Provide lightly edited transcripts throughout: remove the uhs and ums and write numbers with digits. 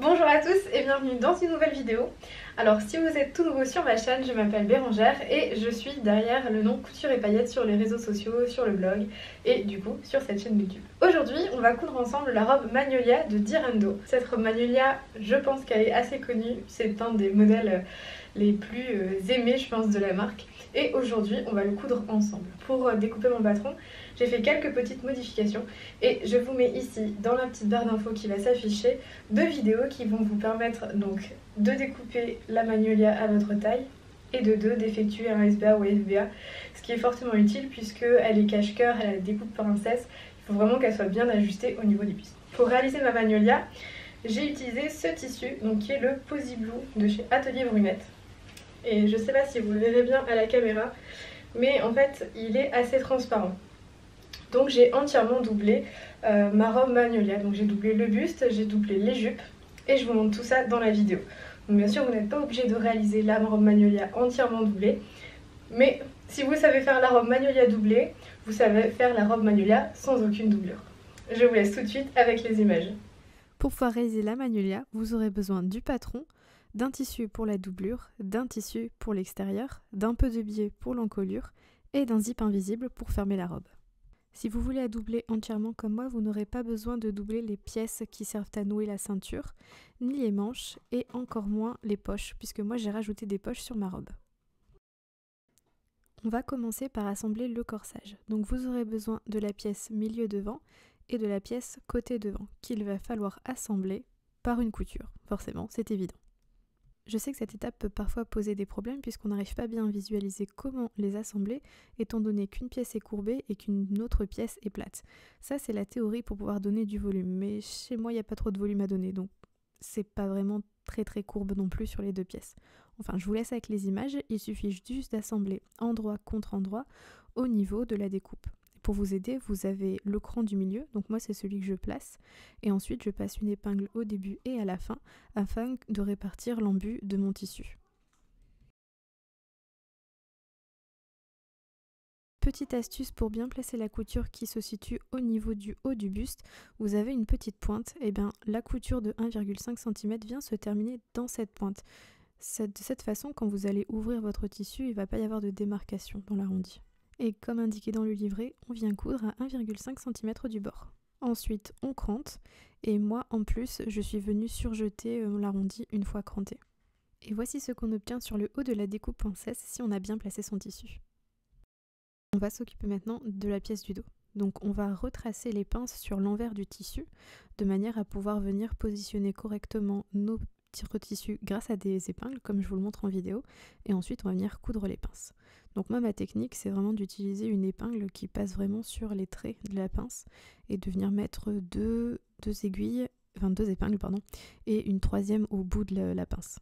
Bonjour à tous et bienvenue dans une nouvelle vidéo. Alors si vous êtes tout nouveau sur ma chaîne, je m'appelle Bérangère et je suis derrière le nom Couture et Paillettes sur les réseaux sociaux, sur le blog et du coup sur cette chaîne YouTube. Aujourd'hui on va coudre ensemble la robe Magnolia de Direndo. Cette robe Magnolia, je pense qu'elle est assez connue, c'est un des modèles les plus aimés je pense de la marque. Et aujourd'hui on va le coudre ensemble. Pour découper mon patron, j'ai fait quelques petites modifications et je vous mets ici dans la petite barre d'infos qui va s'afficher 2 vidéos qui vont vous permettre donc de découper la Magnolia à votre taille et de 2 d'effectuer un SBA ou FBA, ce qui est fortement utile puisqu'elle est cache-cœur, elle a la découpe princesse, il faut vraiment qu'elle soit bien ajustée au niveau des cuisses. Pour réaliser ma Magnolia, j'ai utilisé ce tissu donc qui est le Posy Blue de chez Atelier Brunette. Et je sais pas si vous le verrez bien à la caméra, mais en fait il est assez transparent. Donc j'ai entièrement doublé ma robe Magnolia. Donc j'ai doublé le buste, j'ai doublé les jupes et je vous montre tout ça dans la vidéo. Donc bien sûr vous n'êtes pas obligé de réaliser la robe Magnolia entièrement doublée, mais si vous savez faire la robe Magnolia doublée, vous savez faire la robe Magnolia sans aucune doublure. Je vous laisse tout de suite avec les images. Pour pouvoir réaliser la Magnolia, vous aurez besoin du patron, d'un tissu pour la doublure, d'un tissu pour l'extérieur, d'un peu de biais pour l'encolure et d'un zip invisible pour fermer la robe. Si vous voulez la doubler entièrement comme moi, vous n'aurez pas besoin de doubler les pièces qui servent à nouer la ceinture, ni les manches et encore moins les poches, puisque moi j'ai rajouté des poches sur ma robe. On va commencer par assembler le corsage. Donc vous aurez besoin de la pièce milieu devant et de la pièce côté devant, qu'il va falloir assembler par une couture. Forcément, c'est évident. Je sais que cette étape peut parfois poser des problèmes puisqu'on n'arrive pas bien à visualiser comment les assembler étant donné qu'une pièce est courbée et qu'une autre pièce est plate. Ça c'est la théorie pour pouvoir donner du volume, mais chez moi il n'y a pas trop de volume à donner donc c'est pas vraiment très courbe non plus sur les deux pièces. Enfin je vous laisse avec les images, il suffit juste d'assembler endroit contre endroit au niveau de la découpe. Pour vous aider, vous avez le cran du milieu, donc moi c'est celui que je place, et ensuite je passe une épingle au début et à la fin afin de répartir l'embu de mon tissu. Petite astuce pour bien placer la couture qui se situe au niveau du haut du buste, vous avez une petite pointe, et bien la couture de 1,5 cm vient se terminer dans cette pointe. De cette façon, quand vous allez ouvrir votre tissu, il ne va pas y avoir de démarcation dans l'arrondi. Et comme indiqué dans le livret, on vient coudre à 1,5 cm du bord. Ensuite, on crante, et moi en plus, je suis venue surjeter l'arrondi une fois cranté. Et voici ce qu'on obtient sur le haut de la découpe princesse si on a bien placé son tissu. On va s'occuper maintenant de la pièce du dos. Donc on va retracer les pinces sur l'envers du tissu, de manière à pouvoir venir positionner correctement nos tissus grâce à des épingles, comme je vous le montre en vidéo, et ensuite on va venir coudre les pinces. Donc moi ma technique c'est vraiment d'utiliser une épingle qui passe vraiment sur les traits de la pince et de venir mettre deux épingles et une troisième au bout de la pince.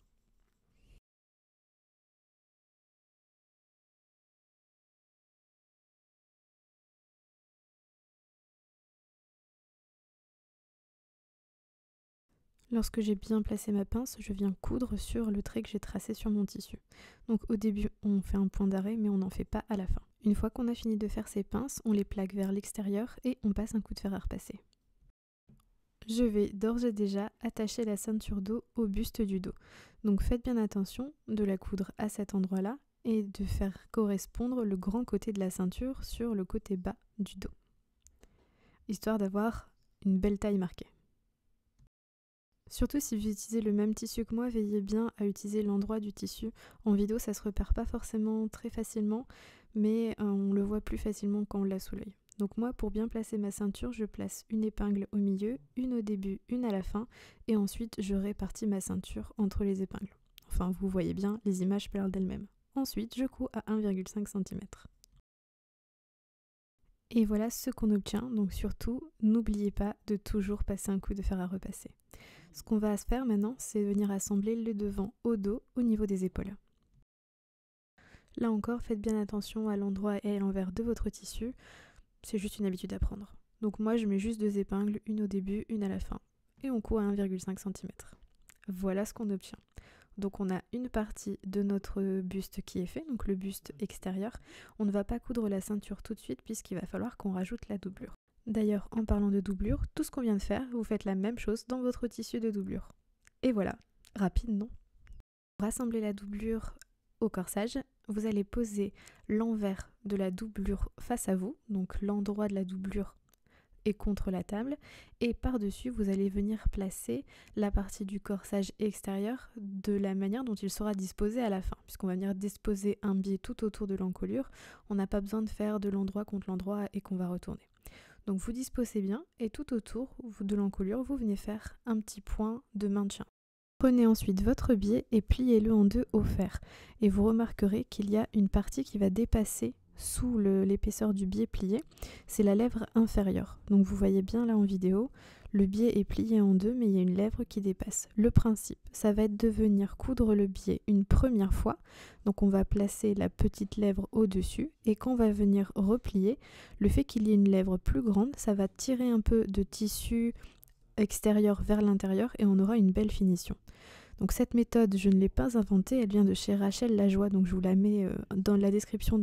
Lorsque j'ai bien placé ma pince, je viens coudre sur le trait que j'ai tracé sur mon tissu. Donc au début, on fait un point d'arrêt, mais on n'en fait pas à la fin. Une fois qu'on a fini de faire ces pinces, on les plaque vers l'extérieur et on passe un coup de fer à repasser. Je vais d'ores et déjà attacher la ceinture dos au buste du dos. Donc faites bien attention de la coudre à cet endroit-là et de faire correspondre le grand côté de la ceinture sur le côté bas du dos, histoire d'avoir une belle taille marquée. Surtout si vous utilisez le même tissu que moi, veillez bien à utiliser l'endroit du tissu. En vidéo, ça se repère pas forcément très facilement, mais on le voit plus facilement quand on l'a sous l'œil. Donc moi, pour bien placer ma ceinture, je place une épingle au milieu, une au début, une à la fin, et ensuite je répartis ma ceinture entre les épingles. Enfin, vous voyez bien, les images parlent d'elles-mêmes. Ensuite, je couds à 1,5 cm. Et voilà ce qu'on obtient, donc surtout, n'oubliez pas de toujours passer un coup de fer à repasser. Ce qu'on va faire maintenant, c'est venir assembler le devant au dos au niveau des épaules. Là encore, faites bien attention à l'endroit et à l'envers de votre tissu, c'est juste une habitude à prendre. Donc moi je mets juste 2 épingles, une au début, une à la fin, et on coud à 1,5 cm. Voilà ce qu'on obtient. Donc on a une partie de notre buste qui est fait, donc le buste extérieur. On ne va pas coudre la ceinture tout de suite puisqu'il va falloir qu'on rajoute la doublure. D'ailleurs, en parlant de doublure, tout ce qu'on vient de faire, vous faites la même chose dans votre tissu de doublure. Et voilà, rapide non? Pour rassembler la doublure au corsage, vous allez poser l'envers de la doublure face à vous, donc l'endroit de la doublure est contre la table, et par-dessus vous allez venir placer la partie du corsage extérieur de la manière dont il sera disposé à la fin, puisqu'on va venir disposer un biais tout autour de l'encolure, on n'a pas besoin de faire de l'endroit contre l'endroit et qu'on va retourner. Donc vous disposez bien et tout autour de l'encolure, vous venez faire un petit point de maintien. Prenez ensuite votre biais et pliez-le en deux au fer. Et vous remarquerez qu'il y a une partie qui va dépasser sous l'épaisseur du biais plié, c'est la lèvre inférieure. Donc vous voyez bien là en vidéo, le biais est plié en deux mais il y a une lèvre qui dépasse. Le principe, ça va être de venir coudre le biais une première fois. Donc on va placer la petite lèvre au-dessus et quand on va venir replier, le fait qu'il y ait une lèvre plus grande, ça va tirer un peu de tissu extérieur vers l'intérieur et on aura une belle finition. Donc cette méthode, je ne l'ai pas inventée, elle vient de chez Rachel Lajoie, donc je vous la mets dans la description,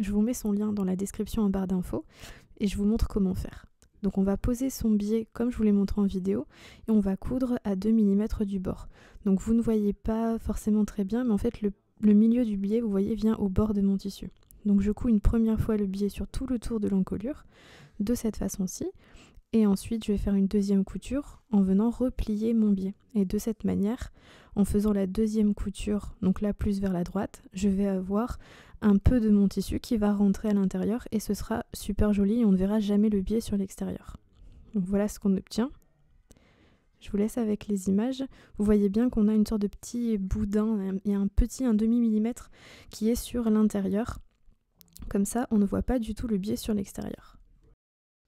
je vous mets son lien dans la description en barre d'infos et je vous montre comment faire. Donc on va poser son biais comme je vous l'ai montré en vidéo et on va coudre à 2 mm du bord. Donc vous ne voyez pas forcément très bien, mais en fait le milieu du biais, vous voyez, vient au bord de mon tissu. Donc je couds une première fois le biais sur tout le tour de l'encolure, de cette façon-ci. Et ensuite, je vais faire une deuxième couture en venant replier mon biais. Et de cette manière, en faisant la deuxième couture, donc là plus vers la droite, je vais avoir un peu de mon tissu qui va rentrer à l'intérieur et ce sera super joli et on ne verra jamais le biais sur l'extérieur. Donc voilà ce qu'on obtient. Je vous laisse avec les images. Vous voyez bien qu'on a une sorte de petit boudin, il y a un demi-millimètre qui est sur l'intérieur. Comme ça, on ne voit pas du tout le biais sur l'extérieur.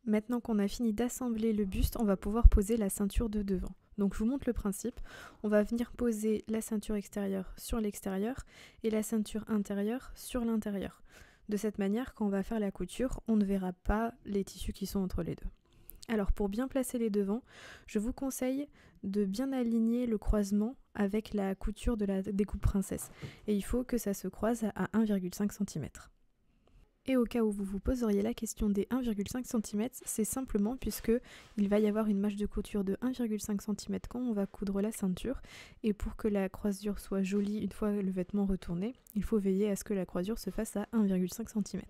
Maintenant qu'on a fini d'assembler le buste, on va pouvoir poser la ceinture de devant. Donc je vous montre le principe. On va venir poser la ceinture extérieure sur l'extérieur et la ceinture intérieure sur l'intérieur. De cette manière, quand on va faire la couture, on ne verra pas les tissus qui sont entre les deux. Alors pour bien placer les devants, je vous conseille de bien aligner le croisement avec la couture de la découpe princesse. Et il faut que ça se croise à 1,5 cm. Et au cas où vous vous poseriez la question des 1,5 cm, c'est simplement puisque il va y avoir une mâche de couture de 1,5 cm quand on va coudre la ceinture. Et pour que la croisure soit jolie une fois le vêtement retourné, il faut veiller à ce que la croisure se fasse à 1,5 cm.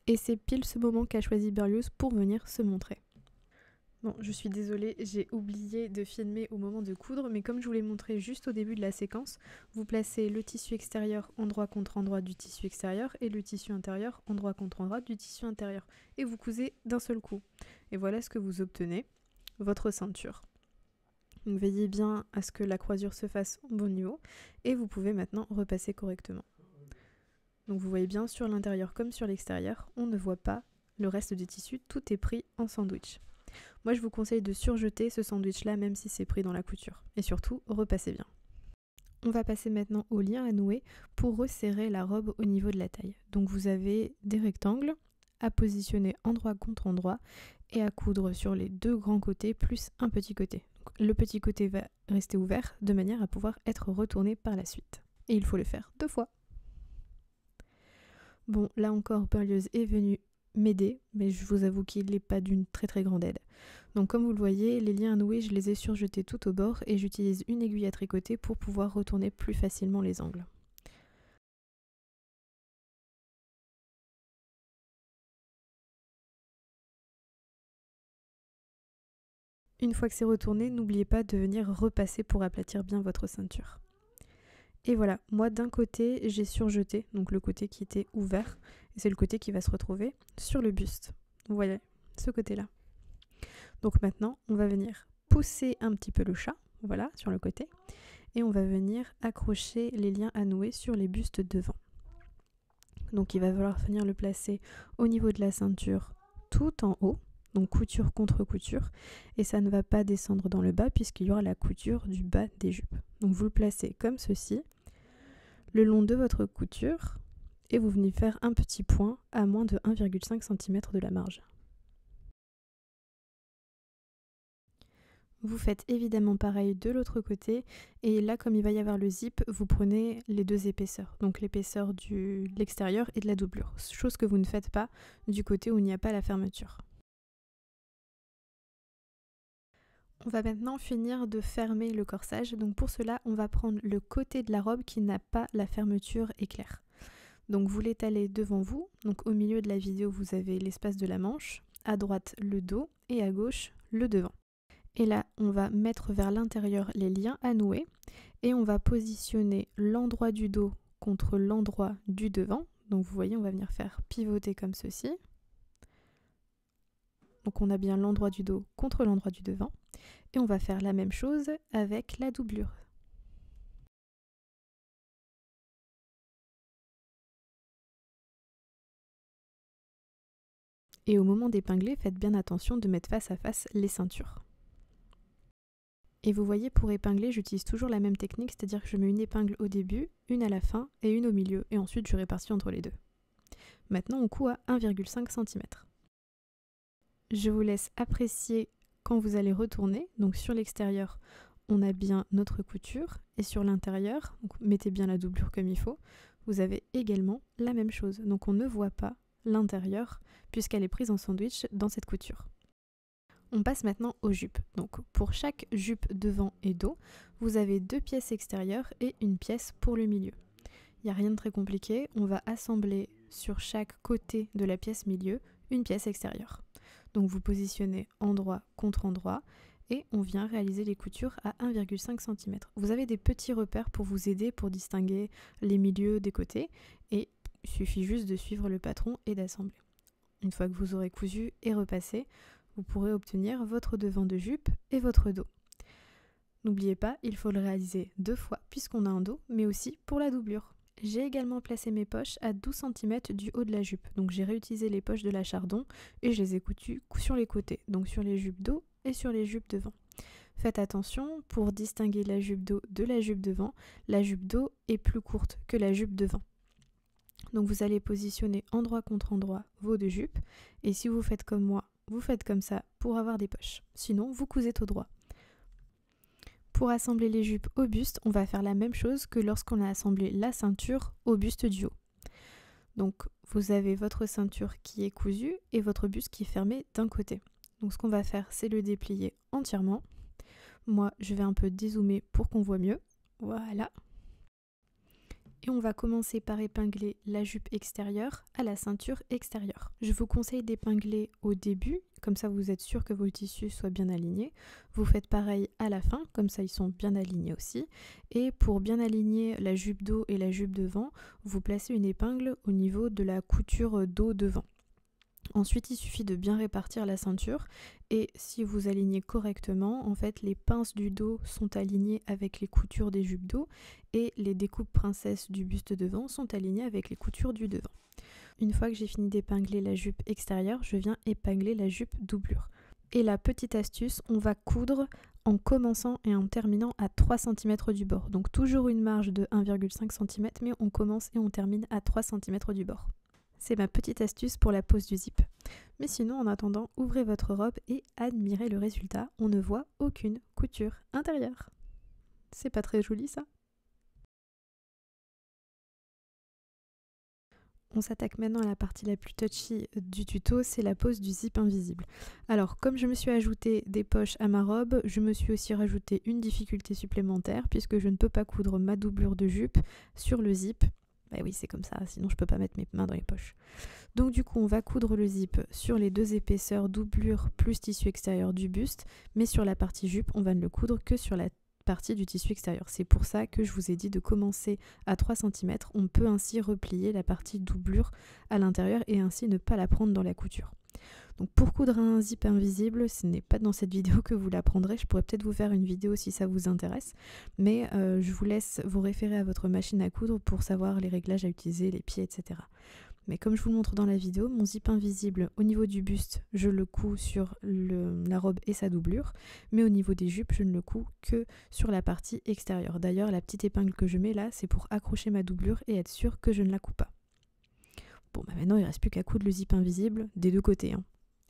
Et c'est pile ce moment qu'a choisi Berlioz pour venir se montrer. Bon, je suis désolée, j'ai oublié de filmer au moment de coudre, mais comme je vous l'ai montré juste au début de la séquence, vous placez le tissu extérieur endroit contre endroit du tissu extérieur et le tissu intérieur endroit contre endroit du tissu intérieur. Et vous cousez d'un seul coup. Et voilà ce que vous obtenez, votre ceinture. Donc veillez bien à ce que la croisure se fasse au bon niveau et vous pouvez maintenant repasser correctement. Donc vous voyez bien sur l'intérieur comme sur l'extérieur, on ne voit pas le reste du tissu, tout est pris en sandwich. Moi je vous conseille de surjeter ce sandwich là même si c'est pris dans la couture. Et surtout, repassez bien. On va passer maintenant au lien à nouer pour resserrer la robe au niveau de la taille. Donc vous avez des rectangles à positionner endroit contre endroit et à coudre sur les deux grands côtés plus un petit côté. Donc, le petit côté va rester ouvert de manière à pouvoir être retourné par la suite. Et il faut le faire 2 fois. Bon, là encore, Berlioz est venu m'aider, mais je vous avoue qu'il n'est pas d'une très très grande aide. Donc comme vous le voyez, les liens à nouer, je les ai surjetés tout au bord et j'utilise une aiguille à tricoter pour pouvoir retourner plus facilement les angles. Une fois que c'est retourné, n'oubliez pas de venir repasser pour aplatir bien votre ceinture. Et voilà, moi d'un côté j'ai surjeté, donc le côté qui était ouvert, et c'est le côté qui va se retrouver sur le buste. Vous voyez, ce côté-là. Donc maintenant, on va venir pousser un petit peu le chat, voilà, sur le côté, et on va venir accrocher les liens à nouer sur les bustes devant. Donc il va falloir venir le placer au niveau de la ceinture tout en haut, donc couture contre couture, et ça ne va pas descendre dans le bas puisqu'il y aura la couture du bas des jupes. Donc vous le placez comme ceci, le long de votre couture, et vous venez faire un petit point à moins de 1,5 cm de la marge. Vous faites évidemment pareil de l'autre côté, et là comme il va y avoir le zip, vous prenez les deux épaisseurs, donc l'épaisseur de l'extérieur et de la doublure, chose que vous ne faites pas du côté où il n'y a pas la fermeture. On va maintenant finir de fermer le corsage. Donc pour cela, on va prendre le côté de la robe qui n'a pas la fermeture éclair. Donc vous l'étalez devant vous. Donc au milieu de la vidéo, vous avez l'espace de la manche, à droite le dos et à gauche le devant. Et là, on va mettre vers l'intérieur les liens à nouer et on va positionner l'endroit du dos contre l'endroit du devant. Donc vous voyez, on va venir faire pivoter comme ceci. Donc on a bien l'endroit du dos contre l'endroit du devant. Et on va faire la même chose avec la doublure. Et au moment d'épingler, faites bien attention de mettre face à face les ceintures. Et vous voyez, pour épingler, j'utilise toujours la même technique, c'est-à-dire que je mets une épingle au début, une à la fin et une au milieu, et ensuite je répartis entre les deux. Maintenant, on coud à 1,5 cm. Je vous laisse apprécier quand vous allez retourner. Donc sur l'extérieur, on a bien notre couture, et sur l'intérieur, mettez bien la doublure comme il faut, vous avez également la même chose. Donc on ne voit pas l'intérieur, puisqu'elle est prise en sandwich dans cette couture. On passe maintenant aux jupes. Donc pour chaque jupe devant et dos, vous avez 2 pièces extérieures et une pièce pour le milieu. Il n'y a rien de très compliqué, on va assembler sur chaque côté de la pièce milieu une pièce extérieure. Donc vous positionnez endroit contre endroit et on vient réaliser les coutures à 1,5 cm. Vous avez des petits repères pour vous aider, pour distinguer les milieux des côtés, et il suffit juste de suivre le patron et d'assembler. Une fois que vous aurez cousu et repassé, vous pourrez obtenir votre devant de jupe et votre dos. N'oubliez pas, il faut le réaliser 2 fois puisqu'on a un dos, mais aussi pour la doublure. J'ai également placé mes poches à 12 cm du haut de la jupe, donc j'ai réutilisé les poches de la Chardon et je les ai coutues sur les côtés, donc sur les jupes dos et sur les jupes devant. Faites attention, pour distinguer la jupe dos de la jupe devant, la jupe dos est plus courte que la jupe devant. Donc vous allez positionner endroit contre endroit vos 2 jupes, et si vous faites comme moi, vous faites comme ça pour avoir des poches. Sinon, vous cousez tout droit. Pour assembler les jupes au buste, on va faire la même chose que lorsqu'on a assemblé la ceinture au buste du haut. Donc vous avez votre ceinture qui est cousue et votre buste qui est fermé d'un côté. Donc ce qu'on va faire, c'est le déplier entièrement. Moi, je vais un peu dézoomer pour qu'on voit mieux. Voilà. Et on va commencer par épingler la jupe extérieure à la ceinture extérieure. Je vous conseille d'épingler au début, comme ça vous êtes sûr que vos tissus soient bien alignés. Vous faites pareil à la fin, comme ça ils sont bien alignés aussi. Et pour bien aligner la jupe dos et la jupe devant, vous placez une épingle au niveau de la couture dos devant. Ensuite, il suffit de bien répartir la ceinture, et si vous alignez correctement, en fait les pinces du dos sont alignées avec les coutures des jupes dos et les découpes princesses du buste devant sont alignées avec les coutures du devant. Une fois que j'ai fini d'épingler la jupe extérieure, je viens épingler la jupe doublure. Et la petite astuce, on va coudre en commençant et en terminant à 3 cm du bord. Donc toujours une marge de 1,5 cm, mais on commence et on termine à 3 cm du bord. C'est ma petite astuce pour la pose du zip. Mais sinon, en attendant, ouvrez votre robe et admirez le résultat. On ne voit aucune couture intérieure. C'est pas très joli ça? On s'attaque maintenant à la partie la plus touchy du tuto, c'est la pose du zip invisible. Alors, comme je me suis ajouté des poches à ma robe, je me suis aussi rajouté une difficulté supplémentaire puisque je ne peux pas coudre ma doublure de jupe sur le zip. Bah oui, c'est comme ça, sinon je peux pas mettre mes mains dans les poches. Donc du coup, on va coudre le zip sur les 2 épaisseurs doublure plus tissu extérieur du buste, mais sur la partie jupe, on va ne le coudre que sur la partie du tissu extérieur. C'est pour ça que je vous ai dit de commencer à 3 cm. On peut ainsi replier la partie doublure à l'intérieur et ainsi ne pas la prendre dans la couture. Donc pour coudre un zip invisible, ce n'est pas dans cette vidéo que vous l'apprendrez, je pourrais peut-être vous faire une vidéo si ça vous intéresse, mais je vous laisse vous référer à votre machine à coudre pour savoir les réglages à utiliser, les pieds, etc. Mais comme je vous le montre dans la vidéo, mon zip invisible au niveau du buste, je le couds sur la robe et sa doublure, mais au niveau des jupes, je ne le couds que sur la partie extérieure. D'ailleurs, la petite épingle que je mets là, c'est pour accrocher ma doublure et être sûr que je ne la coupe pas. Bon, bah maintenant il ne reste plus qu'à coudre le zip invisible des 2 côtés.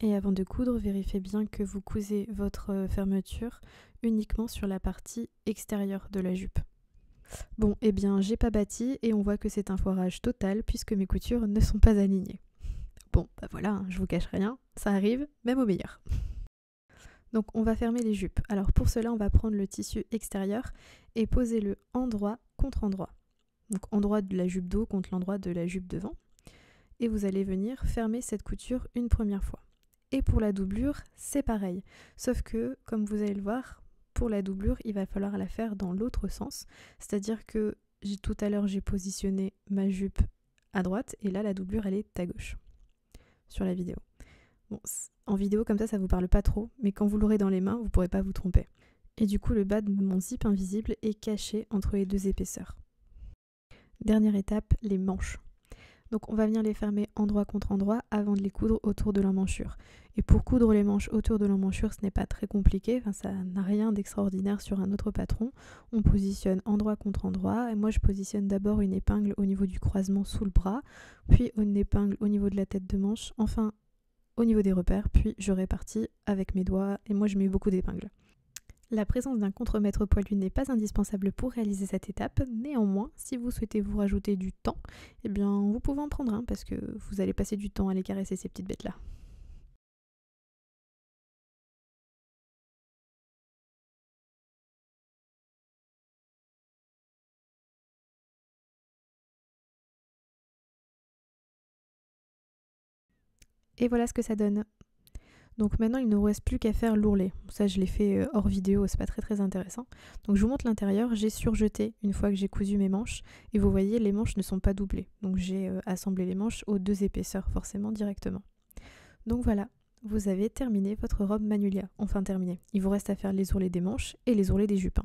Et avant de coudre, vérifiez bien que vous cousez votre fermeture uniquement sur la partie extérieure de la jupe. Bon, eh bien j'ai pas bâti et on voit que c'est un foirage total puisque mes coutures ne sont pas alignées. Bon, bah voilà, je vous cache rien, ça arrive même au meilleur. Donc on va fermer les jupes. Alors pour cela, on va prendre le tissu extérieur et poser-le endroit contre endroit. Donc endroit de la jupe d'eau contre l'endroit de la jupe devant. Et vous allez venir fermer cette couture une première fois. Et pour la doublure, c'est pareil. Sauf que, comme vous allez le voir, pour la doublure, il va falloir la faire dans l'autre sens. C'est-à-dire que tout à l'heure, j'ai positionné ma jupe à droite et là, la doublure, elle est à gauche sur la vidéo. Bon, en vidéo, comme ça vous parle pas trop, mais quand vous l'aurez dans les mains, vous pourrez pas vous tromper. Et du coup, le bas de mon zip invisible est caché entre les deux épaisseurs. Dernière étape, les manches. Donc on va venir les fermer endroit contre endroit avant de les coudre autour de l'emmanchure. Et pour coudre les manches autour de l'emmanchure, ce n'est pas très compliqué, enfin, ça n'a rien d'extraordinaire sur un autre patron. On positionne endroit contre endroit, et moi je positionne d'abord une épingle au niveau du croisement sous le bras, puis une épingle au niveau de la tête de manche, enfin au niveau des repères, puis je répartis avec mes doigts, et moi je mets beaucoup d'épingles. La présence d'un contremaître poilu n'est pas indispensable pour réaliser cette étape, néanmoins, si vous souhaitez vous rajouter du temps, eh bien vous pouvez en prendre un parce que vous allez passer du temps à les caresser ces petites bêtes-là. Et voilà ce que ça donne. Donc maintenant, il ne nous reste plus qu'à faire l'ourlet. Ça, je l'ai fait hors vidéo, c'est pas très intéressant. Donc je vous montre l'intérieur, j'ai surjeté une fois que j'ai cousu mes manches. Et vous voyez, les manches ne sont pas doublées. Donc j'ai assemblé les manches aux deux épaisseurs, forcément, directement. Donc voilà, vous avez terminé votre robe Magnolia. Enfin terminé. Il vous reste à faire les ourlets des manches et les ourlets des jupes.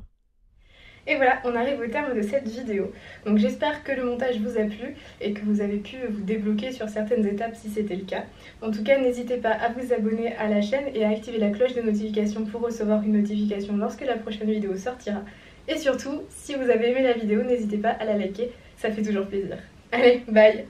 Et voilà, on arrive au terme de cette vidéo. Donc j'espère que le montage vous a plu et que vous avez pu vous débloquer sur certaines étapes si c'était le cas. En tout cas, n'hésitez pas à vous abonner à la chaîne et à activer la cloche de notification pour recevoir une notification lorsque la prochaine vidéo sortira. Et surtout, si vous avez aimé la vidéo, n'hésitez pas à la liker, ça fait toujours plaisir. Allez, bye!